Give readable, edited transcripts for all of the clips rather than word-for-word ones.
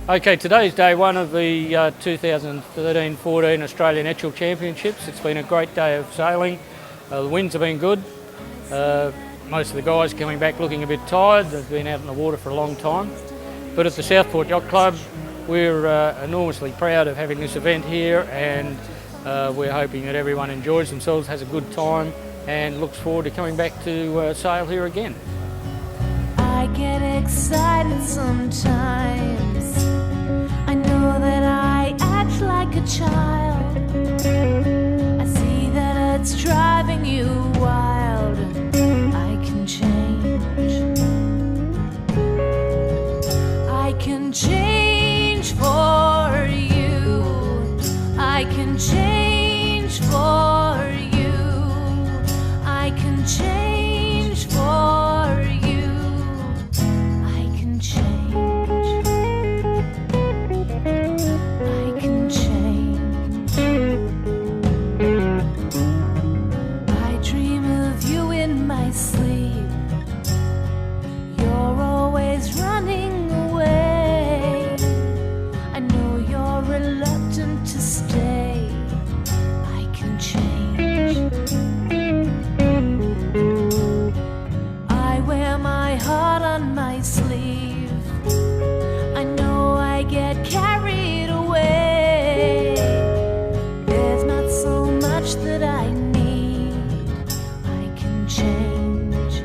Okay, today's day one of the 2013-14 Australian Etchell Championships. It's been a great day of sailing. The winds have been good. Most of the guys coming back looking a bit tired. They've been out in the water for a long time. But at the Southport Yacht Club, we're enormously proud of having this event here, and we're hoping that everyone enjoys themselves, has a good time, and looks forward to coming back to sail here again. I get excited sometimes. I know that I act like a child. I see that it's driving you wild. I can change. I can change for you. I can change for you. I can change for you. I can change. I can change. I dream of you in my sleep. You're always running away. I know you're reluctant to stay. I can change. I wear my heart on my sleeve. I know I get carried away. There's not so much that I need. I can change.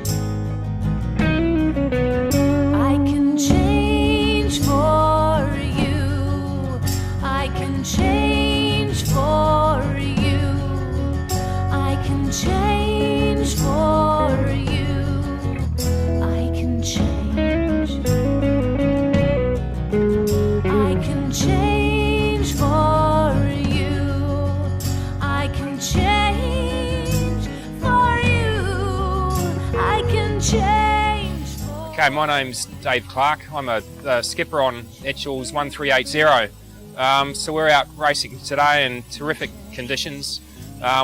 I can change for you. I can change for you. I can change for you. I can change. I can change for you. I can change for you. I can change for Okay, my name's Dave Clark. I'm a skipper on Etchell's 1380. So we're out racing today in terrific conditions.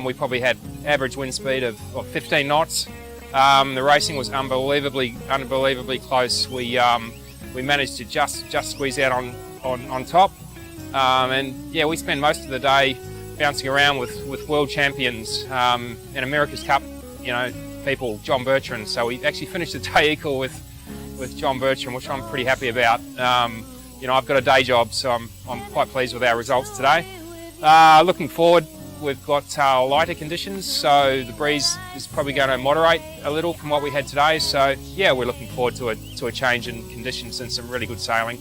We probably had average wind speed of 15 knots. The racing was unbelievably close. We managed to just squeeze out on top. And yeah, we spend most of the day bouncing around with world champions and America's Cup, people, John Bertrand. So we actually finished the day equal with John Bertrand, which I'm pretty happy about. I've got a day job, so I'm quite pleased with our results today. Looking forward, we've got lighter conditions, so the breeze is probably going to moderate a little from what we had today. So yeah, we're looking forward to a change in conditions and some really good sailing.